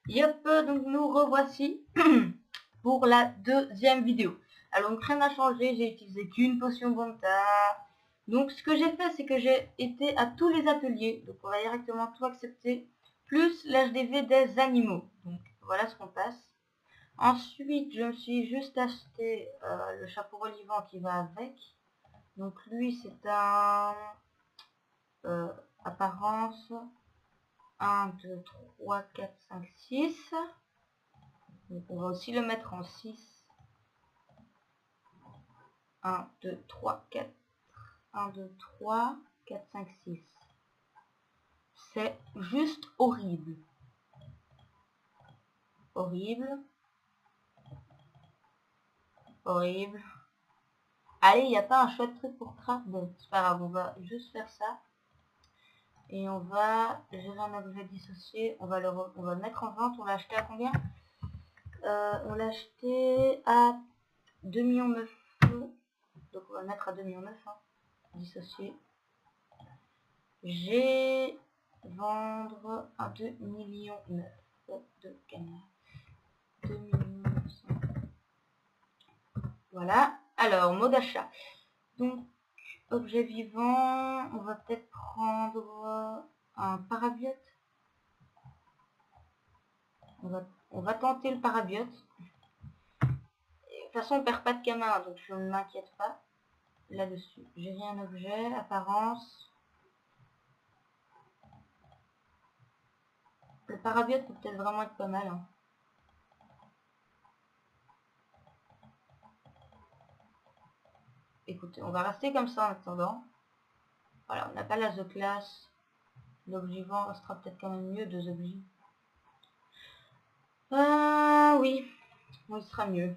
Yep, donc nous revoici pour la deuxième vidéo. Alors donc rien n'a changé, j'ai utilisé qu'une potion Bonta. Donc ce que j'ai fait, c'est que j'ai été à tous les ateliers, donc on va directement tout accepter, plus l'HDV des animaux. Donc voilà ce qu'on passe. Ensuite, je me suis juste acheté le chapeau relevant qui va avec. Donc lui, c'est un apparence 1, 2, 3, 4, 5, 6. Donc on va aussi le mettre en 6. 1, 2, 3, 4. 1, 2, 3, 4, 5, 6. C'est juste horrible. Horrible. Horrible. Allez, il n'y a pas un chouette truc pour craft. Bon, c'est pas grave, on va juste faire ça. Et on va gérer un objet dissocié. On va le mettre en vente. On l'a acheté à combien? On l'a acheté à 2,9 millions. Donc on va le mettre à 2,9 millions. Hein. Dissocié. J'ai vendre à 2,9 millions de canards. 2 millions 900. Voilà. Alors, mot d'achat. Donc, objet vivant, on va peut-être prendre un parabiote. On va tenter le parabiote. De toute façon, on perd pas de camin, donc je ne m'inquiète pas là-dessus. J'ai rien objet, apparence. Le parabiote peut peut-être vraiment être pas mal. Hein. Écoutez, on va rester comme ça en attendant. Voilà, on n'a pas l'as de classe. L'objet vivant sera peut-être quand même mieux, 2 objets. Oui, il sera mieux.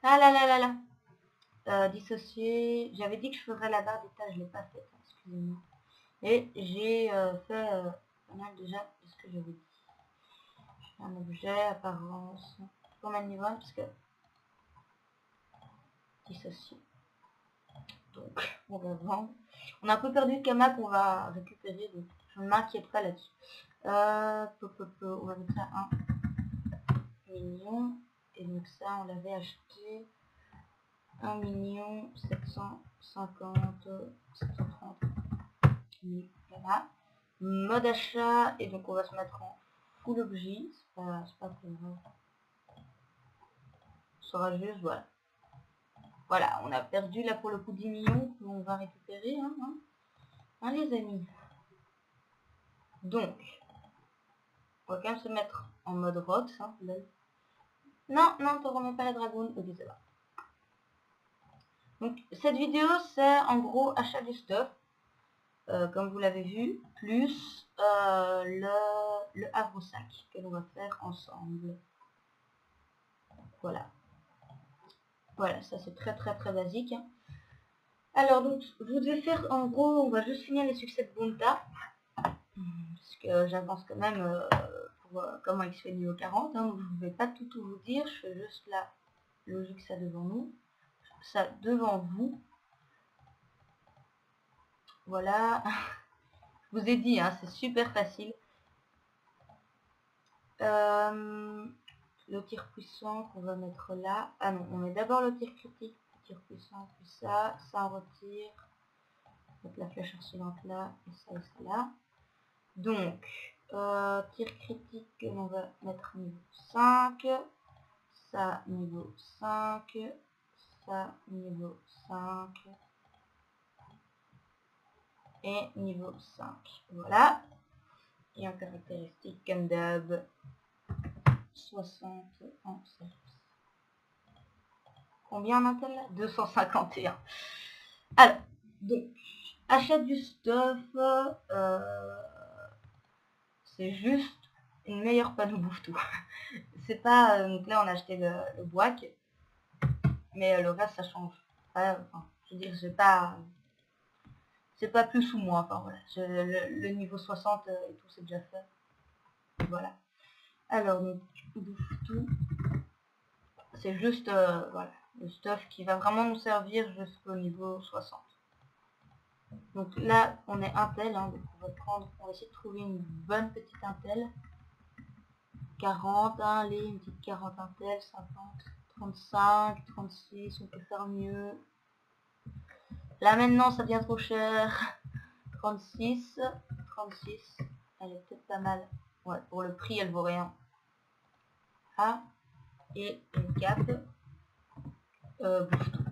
Ah là là là là. Dissocier. J'avais dit que je ferais la barre d'état, je ne l'ai pas faite, hein, excusez-moi. Et j'ai fait pas mal déjà de ce que j'avais dit. Un objet, apparence. Pour ma niveau 1, parce que dissocier. Donc, on va vendre. On a un peu perdu de Kama qu'on va récupérer, donc je ne m'inquiète pas là-dessus. On va mettre ça 1 million. Et donc ça, on l'avait acheté 1 750 730 000. Voilà. Mode achat. Et donc on va se mettre en full objet. C'est pas très grave. Ça sera juste, voilà. Voilà, on a perdu là pour le coup 10 millions qu'on va récupérer. Hein, les amis. Donc, on va quand même se mettre en mode Rox. Hein, non, tu remets pas la dragonne. Ok, ça va. Donc, cette vidéo, c'est en gros achat du stuff. Comme vous l'avez vu, plus le havre-sac que l'on va faire ensemble. Voilà. Voilà, ça c'est très basique. Hein. Alors, donc, vous devez faire, en gros, on va juste finir les succès de Bonta. Parce que j'avance quand même pour comment il se fait niveau 40. Hein, donc je ne vais pas tout vous dire, je fais juste la logique ça devant nous. Ça devant vous. Voilà. Je vous ai dit, hein, c'est super facile. Le tir puissant qu'on va mettre là. Ah non, on met d'abord le tir critique, le tir puissant, puis ça on retire. Donc la flèche harcelante là, et ça là. Donc, tir critique, on va mettre niveau 5. Ça niveau 5. Ça niveau 5. Et niveau 5. Voilà. Et en caractéristique, comme d'hab, 60 en service. Combien on a-t-elle là? 251. Alors, donc, achète du stuff, c'est juste une meilleure panneau bouffe-tout. C'est pas, donc là on a acheté le boac, mais le reste ça change. Enfin, je veux dire, c'est pas plus ou moins, enfin voilà. Le niveau 60 et tout c'est déjà fait. Voilà. Alors, donc, bouffe-tout. C'est juste, voilà, le stuff qui va vraiment nous servir jusqu'au niveau 60. Donc là, on est Intel, hein, donc on va essayer de trouver une bonne petite Intel. 40, hein, allez, une petite 40 Intel, 50, 35, 36, on peut faire mieux. Là maintenant ça devient trop cher. 36, 36, elle est peut-être pas mal. Ouais, pour le prix elle vaut rien. Ah, et une cape. Bouffe-tout.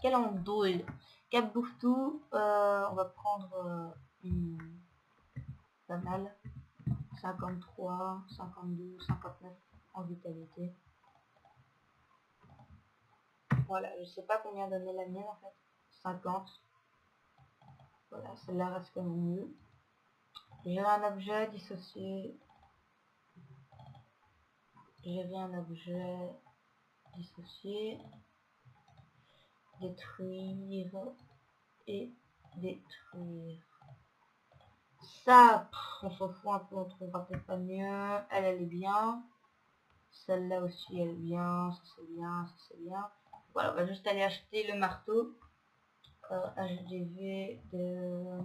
Quelle andouille. Cape bouffe-tout, on va prendre une pas mal. 53, 52, 59 en vitalité. Voilà, je sais pas combien donnait la mienne en fait. 50. Voilà, celle-là reste quand même mieux. Gérer un objet, dissocié. Gérer un objet, dissocié. Détruire et détruire. Ça, on s'en fout un peu, on trouvera peut-être pas mieux. Elle est bien. Celle-là aussi, elle est bien. Ça, c'est bien. Ça, c'est bien. Voilà, on va juste aller acheter le marteau. HDV de...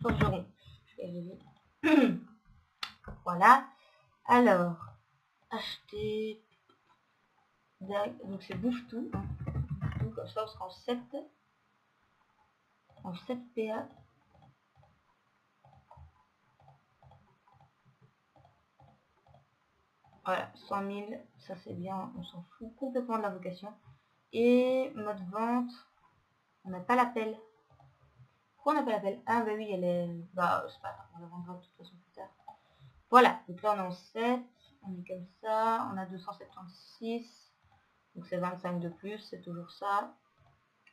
forgeron. Voilà. Alors, acheter... Donc c'est bouffe tout. Hein. Tout comme ça, on sera en 7. En 7 PA. Voilà, 100 000, ça c'est bien, on s'en fout complètement de la vocation. Et mode vente, on n'a pas l'appel. Pourquoi on n'a pas l'appel? Ah bah oui, elle est... Bah c'est pas grave, on la vendra de toute façon plus tard. Voilà, donc là on est en 7, on est comme ça, on a 276, donc c'est 25 de plus, c'est toujours ça.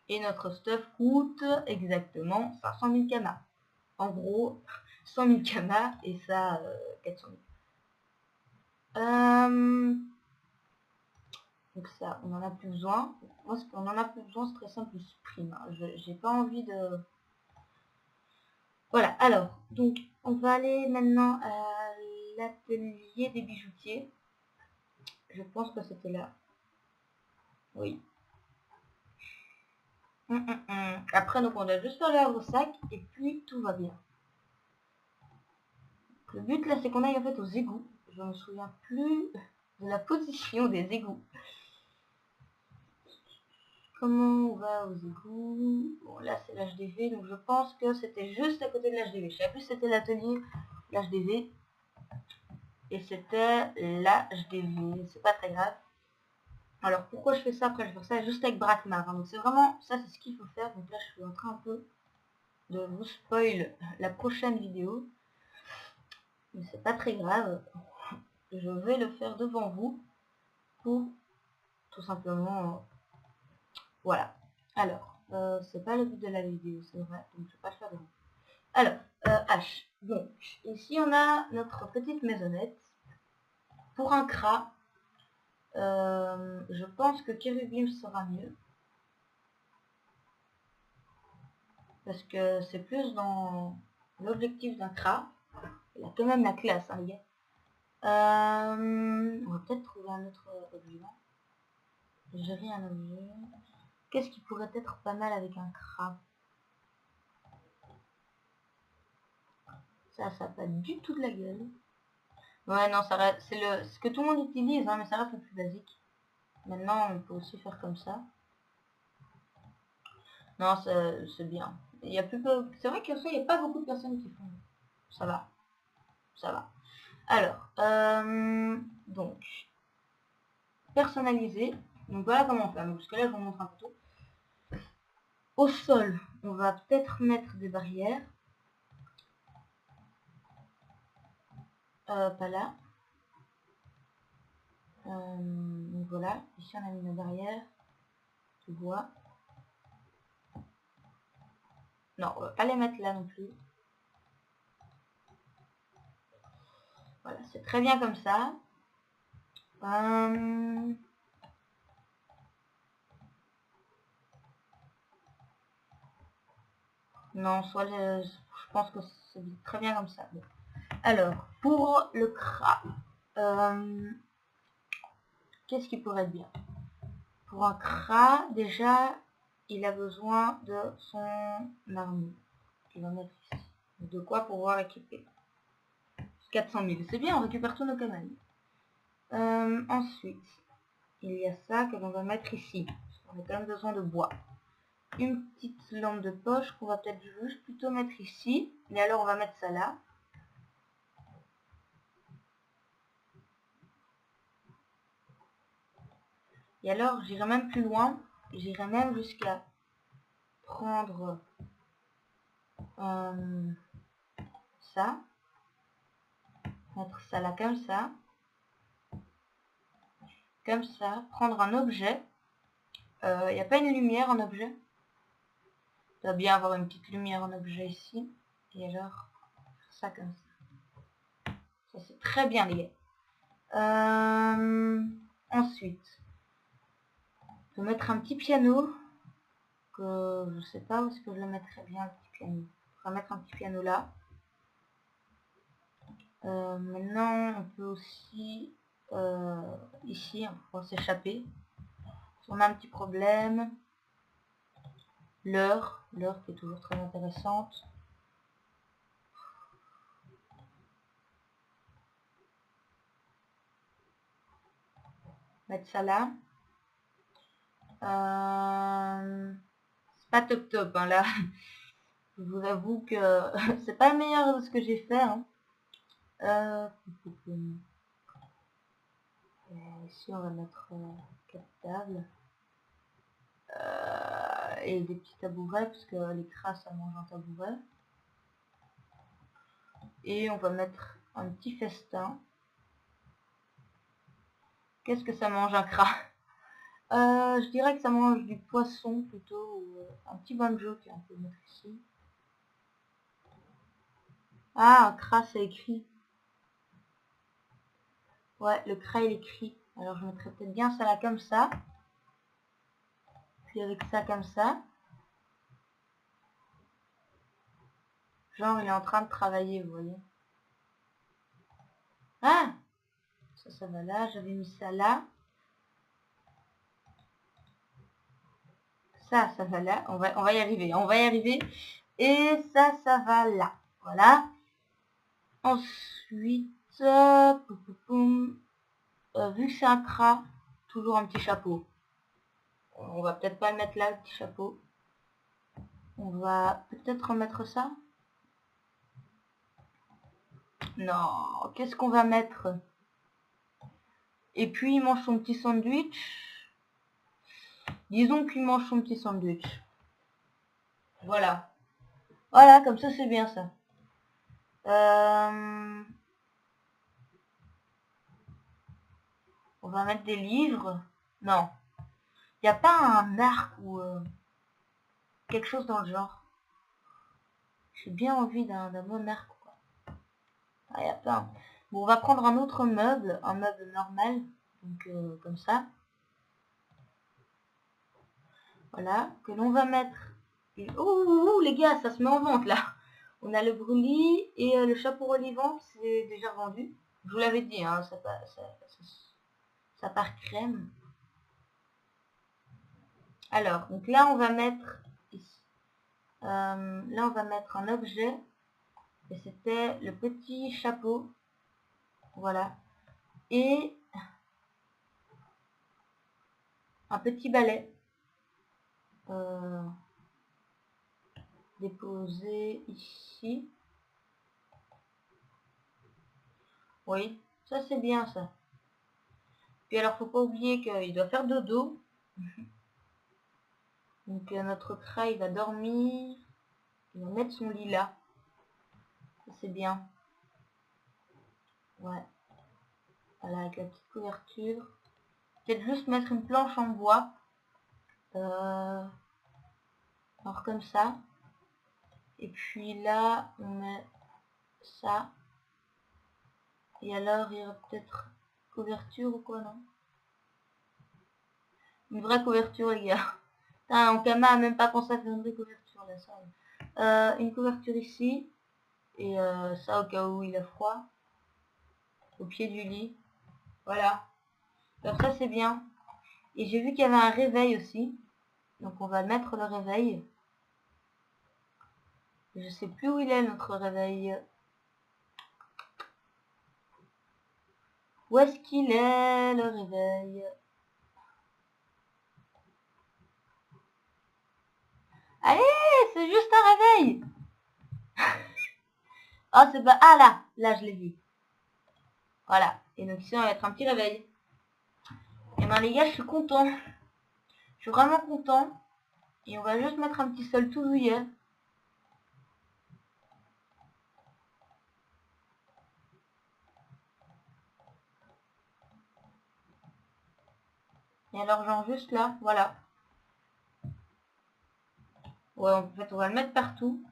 Et notre stuff coûte exactement 500 000 kamas. En gros, 100 000 kamas et ça 400 000. Donc ça, on en a plus besoin. Moi, ce qu'on en a plus besoin, c'est très simple, je supprime. Hein. J'ai pas envie de... Voilà, alors, donc, on va aller maintenant à l'atelier des bijoutiers. Je pense que c'était là. Oui. Après, donc, on doit juste faire le havre-sac et puis tout va bien. Le but, là, c'est qu'on aille en fait aux égouts. Je ne me souviens plus de la position des égouts. Comment on va aux égouts? Bon, là c'est l'HDV, donc je pense que c'était juste à côté de l'HDV. Je savais plus si c'était l'atelier, l'HDV. Et c'était l'HDV. C'est pas très grave. Alors pourquoi je fais ça? Après je vais faire ça juste avec Brakmar. Hein. Donc c'est vraiment, ça c'est ce qu'il faut faire. Donc là je suis en train un peu de vous spoil la prochaine vidéo. Mais c'est pas très grave. Je vais le faire devant vous. Pour tout simplement... voilà. Alors, c'est pas le but de la vidéo, c'est vrai. Donc je vais pas le faire devant vous. Alors, H. Donc, ici on a notre petite maisonnette. Pour un crat, je pense que Kérubim sera mieux. Parce que c'est plus dans l'objectif d'un crat. Il a quand même la classe, hein, les gars. On va peut-être trouver un autre objet. Gérer un objet. Qu'est-ce qui pourrait être pas mal avec un crat? Ça n'a pas du tout de la gueule. Ouais, non, ça reste, c'est ce que tout le monde utilise, hein, mais ça reste le plus basique. Maintenant, on peut aussi faire comme ça. Non, c'est bien. Il y a plus c'est vrai que ça, il n'y a pas beaucoup de personnes qui font. Ça va. Ça va. Alors, donc, personnaliser. Donc voilà comment on fait. Donc, parce que là, je vous montre un peu tout. Au sol, on va peut-être mettre des barrières. Pas là. Donc voilà. Ici, on a mis une barrière. Tu vois. Non, on va pas les mettre là non plus. Voilà, c'est très bien comme ça. Non, soit je pense que c'est très bien comme ça. Bon. Alors, pour le crat, qu'est-ce qui pourrait être bien? Pour un crat, déjà, il a besoin de son armure. Il va mettre ici. De quoi pouvoir équiper. 400 000, c'est bien, on récupère tous nos canailles. Ensuite, il y a ça que l'on va mettre ici. On a quand même besoin de bois. Une petite lampe de poche qu'on va peut-être juste plutôt mettre ici. Et alors on va mettre ça là. Et alors j'irai même plus loin. J'irai même jusqu'à prendre ça. Mettre ça là comme ça. Comme ça. Prendre un objet. Il n'y a pas une lumière en objet. Il doit bien avoir une petite lumière en objet ici. Et alors, ça comme ça. Ça c'est très bien les gars. Ensuite, je vais mettre un petit piano. Que je sais pas où est-ce que je le mettrais bien le petit piano. On va mettre un petit piano là. Maintenant, on peut aussi ici, on va s'échapper. Si on a un petit problème, l'heure qui est toujours très intéressante. Mettre ça là. C'est pas top top hein, là. Je vous avoue que c'est pas le meilleur de ce que j'ai fait. Hein. Ici on va mettre 4 tables. Et des petits tabourets parce que les crasses ça mange un tabouret. Et on va mettre un petit festin. Qu'est-ce que ça mange un cras? Je dirais que ça mange du poisson plutôt, ou un petit banjo qu'on peut mettre ici. Ah, un cras c'est écrit. Ouais, le cras il écrit. Alors je mettrais peut-être bien ça là comme ça. Puis avec ça comme ça. Genre il est en train de travailler, vous voyez. Ah, ça va là, j'avais mis ça là. Ça va là, on va y arriver, on va y arriver. Et ça va là, voilà. Ensuite, vu que c'est un cras, toujours un petit chapeau. On va peut-être pas le mettre là, le petit chapeau. On va peut-être remettre ça. Non, qu'est-ce qu'on va mettre? Et puis il mange son petit sandwich. Disons qu'il mange son petit sandwich. Voilà. Voilà, comme ça c'est bien ça. On va mettre des livres. Non. Il n'y a pas un arc ou quelque chose dans le genre. J'ai bien envie d'un bon arc. Quoi. Ah, il y a pas. Bon, on va prendre un autre meuble. Un meuble normal. Donc comme ça. Voilà. Que l'on va mettre... Ouh, les gars, ça se met en vente là. On a le brûlis et le chapeau relevant, c'est déjà vendu. Je vous l'avais dit, hein, ça part crème. Alors, donc là, on va mettre ici. Là, on va mettre un objet. Et c'était le petit chapeau. Voilà. Et un petit balai. Déposé ici. Oui, ça c'est bien ça. Puis alors, faut pas oublier qu'il doit faire dodo. Donc notre crat, il va dormir. Il va mettre son lit là. C'est bien. Ouais. Voilà, avec la petite couverture. Peut-être juste mettre une planche en bois. Alors comme ça. Et puis là, on met ça. Et alors, il y aura peut-être couverture ou quoi, non? Une vraie couverture, les gars. Putain, Ankama a même pas pensé à faire une vraie couverture, là, ça. Une couverture ici. Et ça, au cas où il a froid. Au pied du lit. Voilà. Donc ça, c'est bien. Et j'ai vu qu'il y avait un réveil aussi. Donc on va mettre le réveil. Je sais plus où il est notre réveil. Où est-ce qu'il est le réveil? Allez, c'est juste un réveil. Oh, c'est pas... Ah là, je l'ai vu. Voilà. Et donc ici, on va être un petit réveil. Et ben les gars, je suis content. Je suis vraiment content. Et on va juste mettre un petit sol tout douillet. Et alors genre juste là, voilà. Ouais, en fait, on va le mettre partout.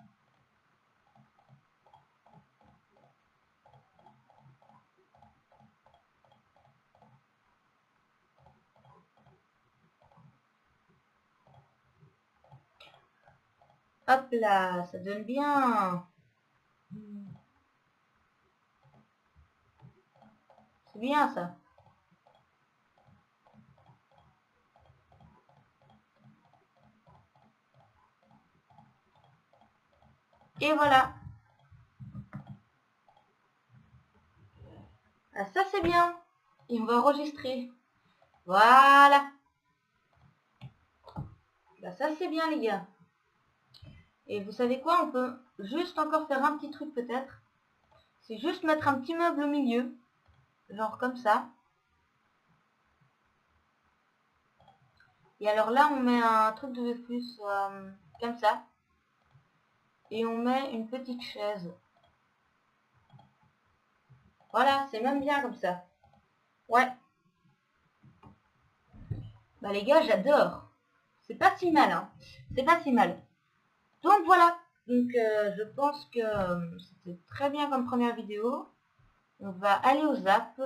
Hop là, ça donne bien. C'est bien ça. Et voilà. Ah, ça c'est bien. Et on va enregistrer. Voilà. Bah, ça c'est bien les gars. Et vous savez quoi, on peut juste encore faire un petit truc peut-être. C'est juste mettre un petit meuble au milieu. Genre comme ça. Et alors là, on met un truc de plus comme ça. Et on met une petite chaise. Voilà, c'est même bien comme ça. Ouais. Bah les gars, j'adore. C'est pas si mal, hein. C'est pas si mal. Donc voilà. Donc je pense que c'était très bien comme première vidéo. On va aller au zap.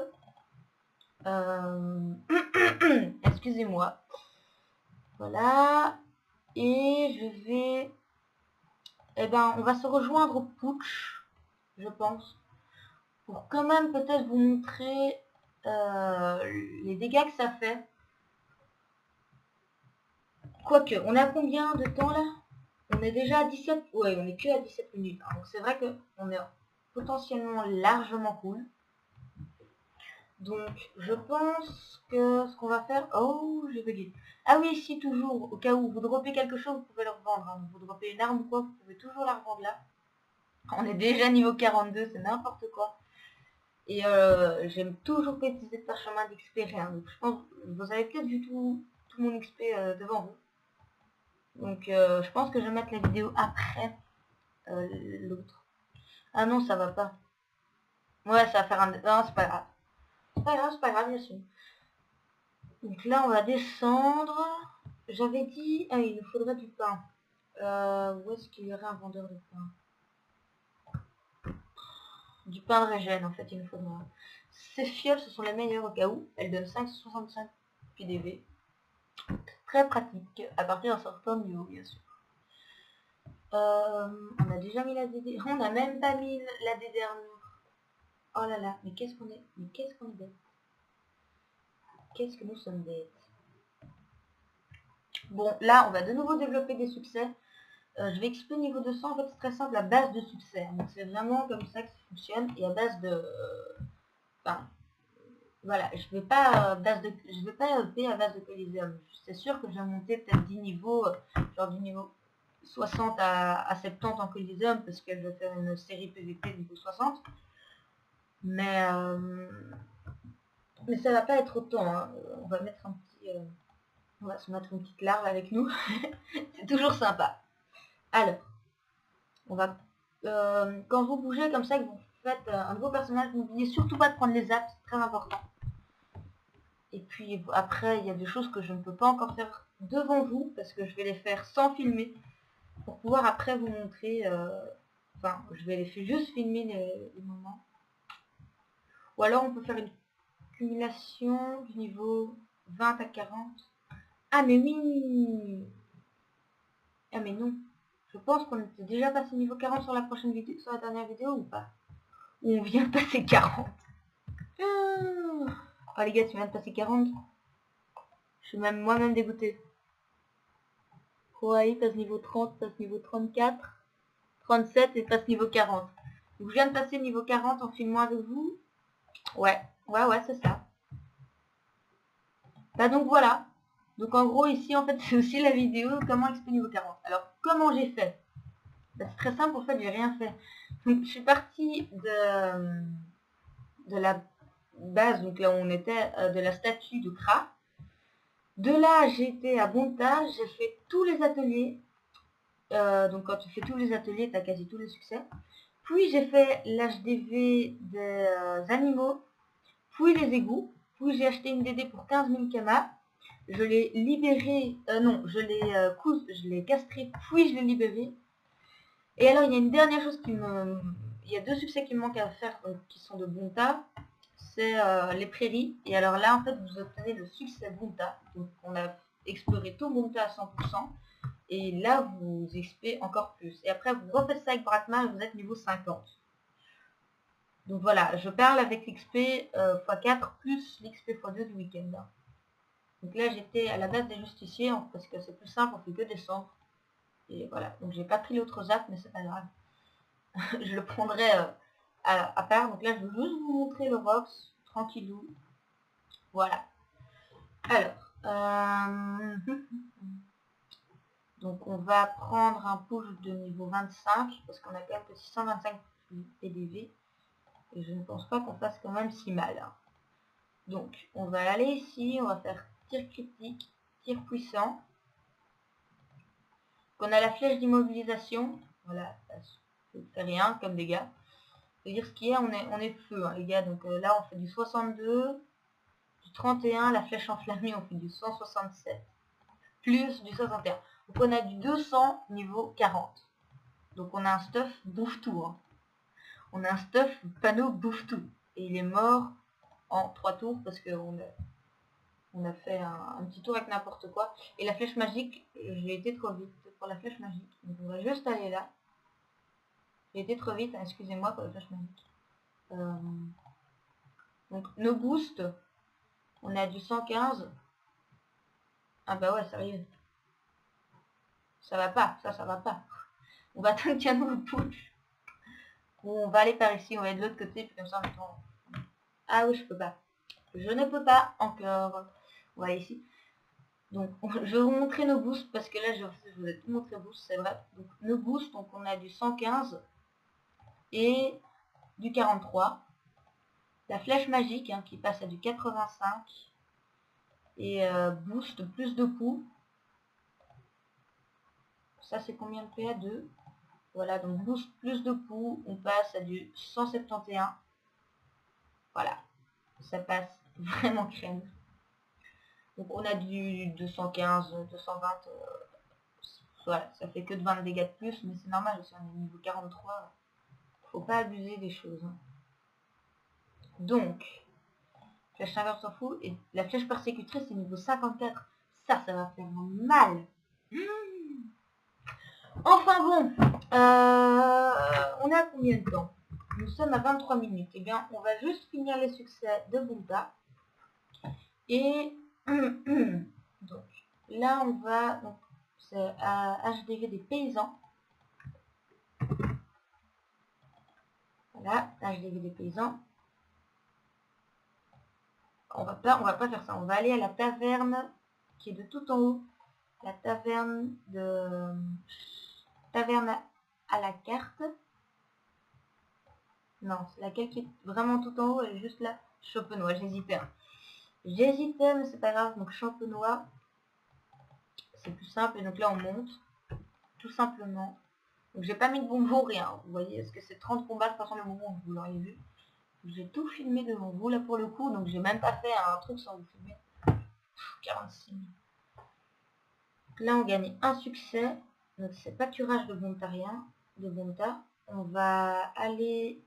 Excusez-moi. Voilà. Et je vais... Eh ben, on va se rejoindre au putsch, je pense. Pour quand même peut-être vous montrer les dégâts que ça fait. Quoique, on a combien de temps là? On est déjà à 17... Ouais, on est que à 17 minutes. Donc c'est vrai qu'on est potentiellement largement cool. Donc je pense que ce qu'on va faire... Oh, j'ai bugué. Ah oui, si toujours, au cas où vous droppez quelque chose, vous pouvez le revendre. Hein. Vous droppez une arme ou quoi, vous pouvez toujours la revendre là. On est déjà niveau 42, c'est n'importe quoi. Et j'aime toujours pas utiliser de parchemin d'XP rien. Donc je pense vous avez peut-être vu tout mon XP devant vous. Donc je pense que je vais mettre la vidéo après l'autre. Ah non, ça va pas. Ouais, ça va faire un... Non, c'est pas grave. C'est pas grave, c'est pas grave, bien sûr. Donc là, on va descendre. J'avais dit... Ah, il nous faudrait du pain. Où est-ce qu'il y aurait un vendeur de pain? Du pain de régène, en fait, il nous faudra. Ces fioles, ce sont les meilleures au cas où. Elles donnent 565 PDV. Très pratique, à partir d'un certain niveau, bien sûr. On a déjà mis la DD. On n'a même pas mis la DD armure. Oh là là, mais qu'est-ce qu'on est... Mais qu'est-ce qu'on est bête. Qu'est-ce que nous sommes bêtes. Bon, là, on va de nouveau développer des succès. Je vais expliquer niveau 200, en fait, c'est très simple, à base de succès. Donc, c'est vraiment comme ça que ça fonctionne. Et à base de... Enfin, voilà, je vais pas je vais pas EP à base de Coliseum. C'est sûr que je vais monter peut-être 10 niveaux, genre du niveau 60 à 70 en Coliseum, parce que je vais faire une série PVP niveau 60. Mais ça va pas être autant. Hein. On va mettre un petit... on va se mettre une petite larve avec nous. C'est toujours sympa. Alors, on va... quand vous bougez comme ça, que vous faites un nouveau personnage, n'oubliez surtout pas de prendre les apps, c'est très important. Et puis après, il y a des choses que je ne peux pas encore faire devant vous, parce que je vais les faire sans filmer, pour pouvoir après vous montrer... Enfin, je vais juste filmer les moments. Ou alors on peut faire une cumulation du niveau 20 à 40. Ah mais oui. Ah mais non. Je pense qu'on était déjà passé niveau 40 sur la prochaine vidéo, sur la dernière vidéo ou pas. Ou on vient de passer 40. Oh les gars, tu viens de passer 40. Je suis même moi-même dégoûté. Ouais, passe niveau 30, passe niveau 34. 37 et passe niveau 40. Donc je viens de passer niveau 40 en filmant avec vous. Ouais, c'est ça. Bah donc voilà. Donc en gros ici en fait c'est aussi la vidéo comment XP niveau 40. Alors comment j'ai fait? Bah, c'est très simple, en fait j'ai rien fait. Donc je suis partie de la base, donc là où on était, de la statue de Kra. De là j'ai été à Bonta, j'ai fait tous les ateliers. Donc quand tu fais tous les ateliers, tu as quasi tous les succès. Puis j'ai fait l'HDV des animaux, puis les égouts, puis j'ai acheté une DD pour 15 000 kamas. Je l'ai libéré, non, je l'ai castré, puis je l'ai libéré. Et alors il y a une dernière chose il y a 2 succès qui me manquent à faire, donc, qui sont de Bonta. C'est les prairies. Et alors là en fait vous obtenez le succès Bonta. Donc on a exploré tout Bonta à 100%. Et là, vous XP encore plus. Et après, vous refaites ça avec Brakma et vous êtes niveau 50. Donc voilà, je parle avec l'XP x4 plus l'XP x2 du week-end. Donc là, j'étais à la base des justiciers parce que c'est plus simple, on fait que descendre. Et voilà, donc j'ai pas pris l'autre zap, mais c'est pas grave. Je le prendrai à part. Donc là, je veux juste vous montrer le Rox, tranquillou. Voilà. Alors, donc on va prendre un push de niveau 25 parce qu'on a quand même que 625 PDV et je ne pense pas qu'on fasse quand même si mal. Donc on va aller ici, on va faire tir critique, tir puissant. On a la flèche d'immobilisation, voilà, ça ne fait rien comme dégâts. C'est-à-dire ce qui est, on est feu hein, les gars, donc là on fait du 62, du 31, la flèche enflammée on fait du 167, plus du 61. Donc on a du 200 niveau 40. Donc on a un stuff bouffe tout. Hein. On a un stuff panneau bouffe tout. Et il est mort en 3 tours parce qu'on a fait un petit tour avec n'importe quoi. Et la flèche magique, j'ai été trop vite pour la flèche magique. Donc on va juste aller là. J'ai été trop vite, hein, excusez-moi pour la flèche magique. Donc nos boosts, on a du 115. Ah bah ouais, sérieux. Ça va pas, ça va pas. On va attendre qu'il y a un push. On va aller par ici, on va aller de l'autre côté, puis comme ça, maintenant... Ah oui, je peux pas. Je ne peux pas encore. On va aller ici. Donc, je vais vous montrer nos boosts, parce que là, je vous ai tout montré boost, c'est vrai. Donc, nos boosts, donc on a du 115 et du 43. La flèche magique, hein, qui passe à du 85. Et boost plus de coups. Ça, c'est combien de PA? 2. Voilà, donc boost plus de coups, on passe à du 171. Voilà, ça passe vraiment crème. Donc on a du 215, 220, voilà, ça fait que de 20 de dégâts de plus, mais c'est normal, si on est niveau 43, faut pas abuser des choses. Hein. Donc, flèche inverse s'en fout, et la flèche persécutrice c'est niveau 54, ça va faire mal. Enfin bon, on a combien de temps? Nous sommes à 23 minutes. Eh bien, on va juste finir les succès de Bunta. Et donc, là, on va... Donc, c'est à HDV des paysans. Voilà, HDV des paysans. On va pas faire ça. On va aller à la taverne qui est de tout en haut. La taverne de... Taverne à la carte. Non, c'est laquelle qui est vraiment tout en haut. Elle est juste là. Champenois, j'hésitais. J'hésitais, mais c'est pas grave. Donc, Champenois. C'est plus simple. Et donc là, on monte. Tout simplement. Donc, j'ai pas mis de bonbons, rien. Vous voyez, est-ce que c'est 30 combats? De toute façon, le bonbon, vous l'auriez vu. J'ai tout filmé devant vous, là, pour le coup. Donc, j'ai même pas fait un truc sans vous filmer. 46 000. Là, on gagne un succès. Donc, c'est pâturage de Bontarien. De Bonta. On va aller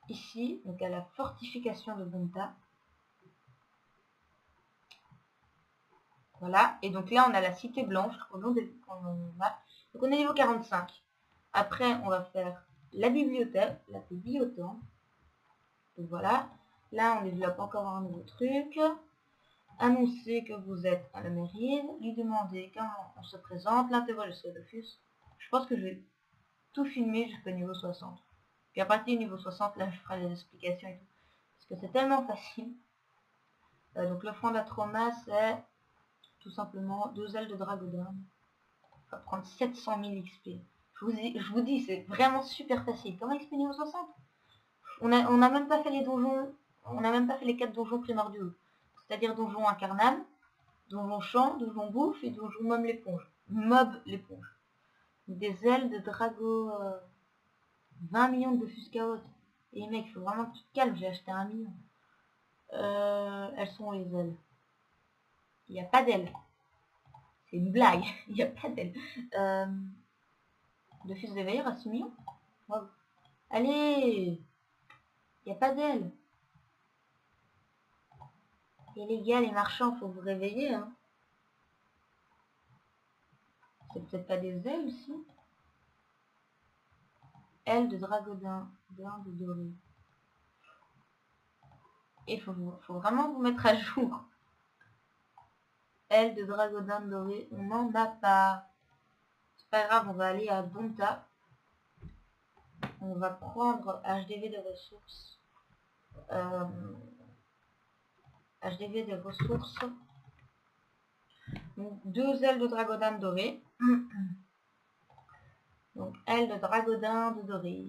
ici, donc à la fortification de Bonta. Voilà, et donc là on a la cité blanche au nom de donc on est niveau 45. Après on va faire la bibliothèque, donc voilà. Là on développe encore un nouveau truc. Annoncer que vous êtes à la mairie, lui demander comment on se présente, l'interroger sur Dofus. Je pense que je vais tout filmer jusqu'au niveau 60. Puis à partir du niveau 60, là je ferai les explications et tout. Parce que c'est tellement facile. Donc l'offrande à trauma, c'est tout simplement 2 ailes de dragodin. On va prendre 700 000 XP. Je vous dis, c'est vraiment super facile. Comment XP niveau 60? On n'a même pas fait les donjons. On n'a même pas fait les 4 donjons primordiaux. C'est-à-dire donjon incarnable, donjon champ, donjon bouffe et donjon mob l'éponge. Des ailes de drago. 20 millions de Fuscaot. Et mec, faut vraiment que tu te calmes, j'ai acheté 1 million. Elles sont les ailes. Il n'y a pas d'ailes. C'est une blague. Il n'y a pas d'ailes. De fils d'éveilleur à 6 millions. Wow. Allez. Il n'y a pas d'ailes. Et les gars, les marchands, faut vous réveiller. Hein. C'est peut-être pas des ailes aussi. Ailes de dragodin. D'Inde doré. Et faut vraiment vous mettre à jour. Ailes de dragodin doré, on n'en a pas. C'est pas grave, on va aller à Bonta. On va prendre HDV de ressources. HDV de ressources. Donc 2 ailes de dragodin doré. Donc ailes de dragodin de doré.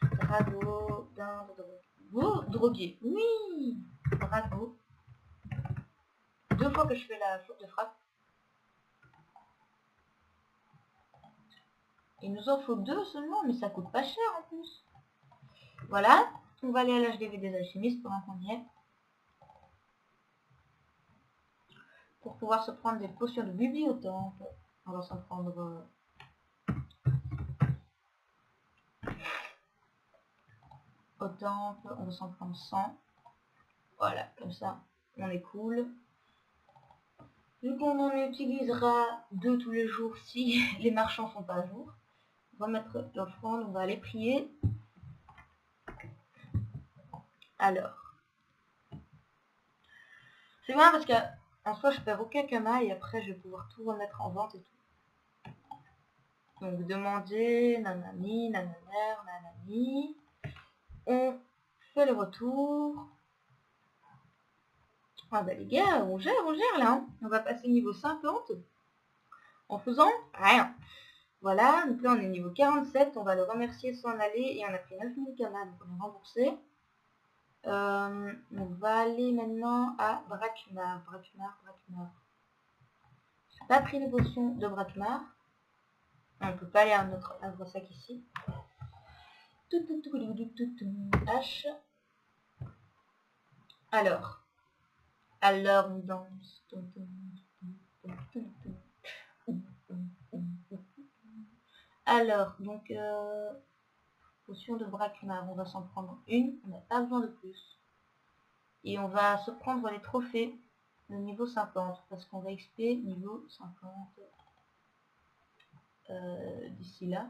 Dragodin de doré. Oh, drogué. Oui. Bravo. 2 fois que je fais la faute de frappe. Il nous en faut 2 seulement, mais ça coûte pas cher en plus. Voilà. On va aller à l'HDV des alchimistes pour un qu'on y est. Pour pouvoir se prendre des potions de bibliotemple. On va s'en prendre... au temple, on va s'en prendre 100. Voilà, comme ça, on est cool. Vu qu'on en utilisera 2 tous les jours si les marchands sont pas à jour. On va mettre l'offrande, on va aller prier. Alors. C'est bien parce qu'en soi je perds aucun kama et après je vais pouvoir tout remettre en vente et tout. Donc demander, nanani, nananer, nanani. On fait le retour. Ah bah les gars, on gère là. Hein. On va passer niveau 50 en faisant rien. Voilà, donc là on est niveau 47, on va le remercier sans aller et on a pris 9000 kama, donc on est remboursé. On va aller maintenant à Brakmar. J'ai pas pris les potions de Brakmar. On peut pas aller à notre arbre sac ici. H. Alors on danse. Alors, donc, potion de Brakmar, on va s'en prendre une, on n'a pas besoin de plus. Et on va se prendre les trophées de niveau 50, parce qu'on va XP niveau 50 d'ici là.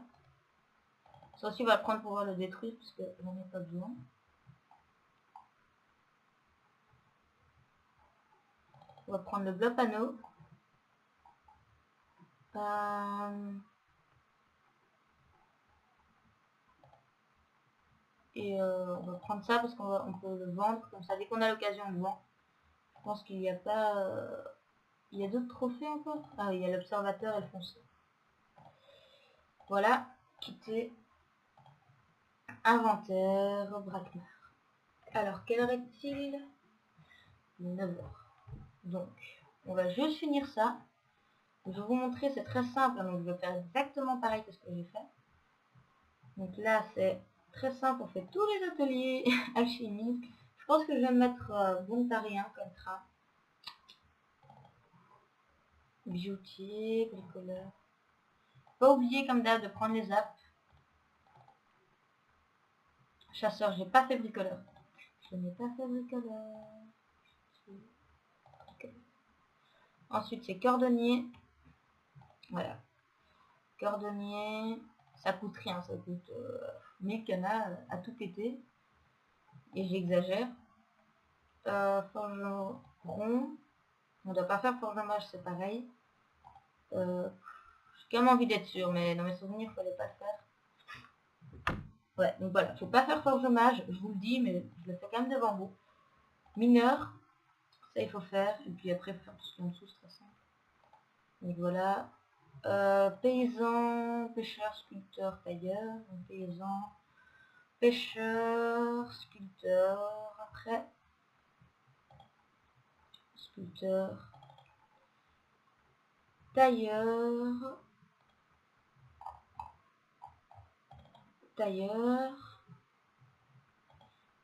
Ça aussi, on va le prendre pour pouvoir le détruire, parce que j'en ai pas besoin. On va prendre le bloc panneau. Et on va prendre ça parce qu'on peut le vendre comme ça. Dès qu'on a l'occasion, on le vend. Je pense qu'il n'y a pas... il y a d'autres trophées encore. Ah, il y a l'observateur et le foncé. Voilà. Quitter. Inventaire. Brakmar. Alors, quelle heure est-il? 9 h. Donc, on va juste finir ça. Je vais vous montrer, c'est très simple. Donc, je vais faire exactement pareil que ce que j'ai fait. Donc là, c'est très simple. On fait tous les ateliers alchimistes. Je pense que je vais mettre volontarien comme train. Bijoutier, bricoleur. Pas oublier comme d'hab de prendre les apps. Chasseur, j'ai pas fait bricoleur. Je n'ai pas fait bricoleur. Ensuite, c'est cordonnier. Voilà. Cordonnier, ça coûte rien. Ça coûte 1000 canards à tout péter. Et j'exagère. Forgeron. On doit pas faire forgeron, c'est pareil. Je quand même envie d'être sûr, mais dans mes souvenirs, il fallait pas le faire. Ouais, donc voilà, faut pas faire forge mage, je vous le dis, mais je le fais quand même devant vous. Mineur, ça il faut faire, et puis après faire tout ce qui est en dessous, c'est très simple. Donc voilà. Paysan, pêcheur, sculpteur, tailleur. Donc, paysan, pêcheur, sculpteur, après. Sculpteur, tailleur,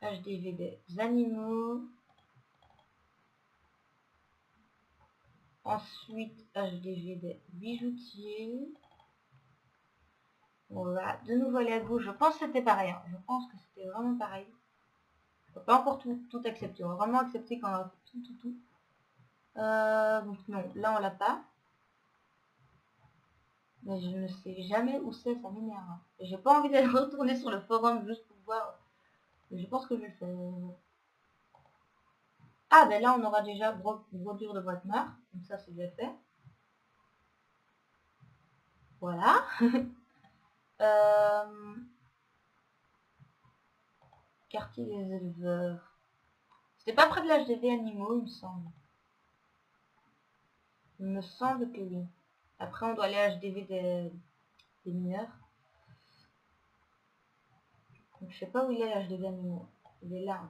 HDV des animaux, ensuite HDV des bijoutiers. On va de nouveau aller à gauche, je pense que c'était pareil, hein. Je pense que c'était vraiment pareil. On va pas encore tout accepter, on va vraiment accepter quand on va faire tout. Donc non, là on l'a pas. Mais je ne sais jamais où c'est, ça m'énerve. Hein. J'ai pas envie d'aller retourner sur le forum juste pour voir. Mais je pense que je vais le faire. Ah ben là on aura déjà brodure de Volkmar. Donc ça c'est déjà fait. Voilà. Quartier des éleveurs. C'était pas près de l'HDV animaux il me semble. Il me semble que oui. Après on doit aller à HDV des mineurs. Donc je sais pas où il est l'HDV animaux. Il est là.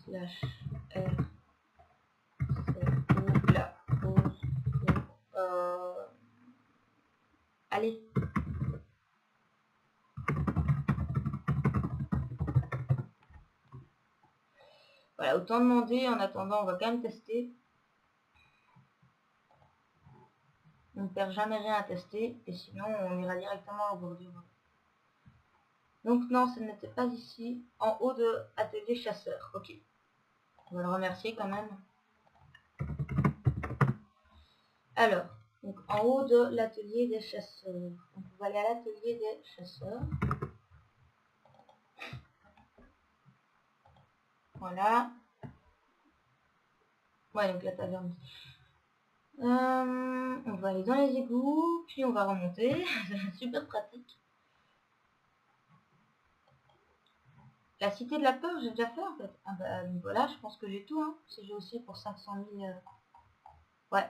Slash R. Là. Allez. Voilà, autant demander. En attendant, on va quand même tester. On ne perd jamais rien à tester. Et sinon, on ira directement au bordure. Donc non, ce n'était pas ici. En haut de atelier chasseur. Ok. On va le remercier quand même. Alors, donc en haut de l'atelier des chasseurs. Donc on va aller à l'atelier des chasseurs. Voilà. Ouais, donc la taverne. On va aller dans les égouts, puis on va remonter. C'est super pratique. La cité de la peur, j'ai déjà fait en fait. Ah bah voilà, je pense que j'ai tout. Hein. Si j'ai aussi pour 500 000... Ouais,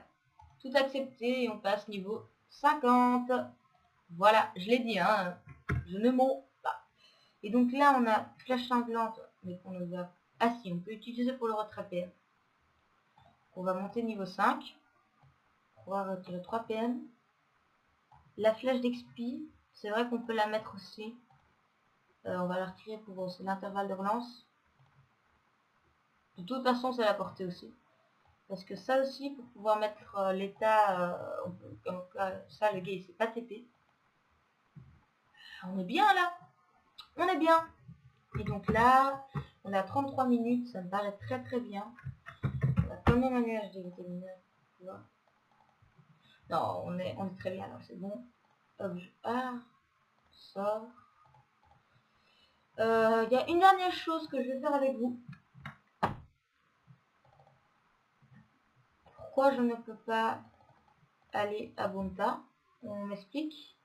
tout accepté et on passe niveau 50. Voilà, je l'ai dit, hein. Je ne mens pas. Et donc là, on a flèche cinglante, mais qu'on nous a... Ah si, on peut utiliser pour le rattraper. On va monter niveau 5. On va retirer 3 PM. La flèche d'expi, c'est vrai qu'on peut la mettre aussi. On va la retirer pour l'intervalle de relance. De toute façon, c'est la portée aussi. Parce que ça aussi, pour pouvoir mettre l'état, comme ça, le gars, il s'est pas TP. On est bien là. On est bien. Et donc là, on a 33 minutes, ça me paraît très très bien. On a quand même un nuage de vétérinaire, tu vois. Non, on est très bien là, c'est bon. Ah, sort. Il y a une dernière chose que je vais faire avec vous. Pourquoi je ne peux pas aller à Bonta? On m'explique.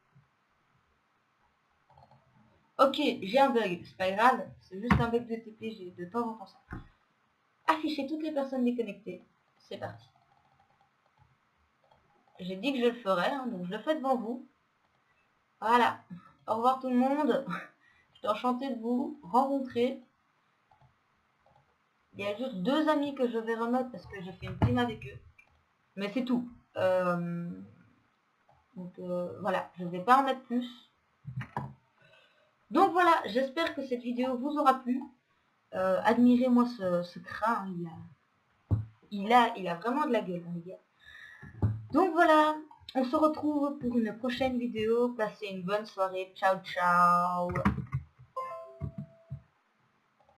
Ok, j'ai un bug, c'est pas grave, c'est juste un bug de TP, j'ai de temps en temps ça. Afficher toutes les personnes déconnectées, c'est parti. J'ai dit que je le ferais, hein, donc je le fais devant vous. Voilà, au revoir tout le monde. J'étais enchantée de vous rencontrer. Il y a juste 2 amis que je vais remettre parce que j'ai fait une team avec eux. Mais c'est tout. Donc voilà, je ne vais pas en mettre plus. Donc voilà, j'espère que cette vidéo vous aura plu. Admirez-moi ce crin, il a vraiment de la gueule, hein, les gars. Donc voilà, on se retrouve pour une prochaine vidéo. Passez une bonne soirée. Ciao, ciao.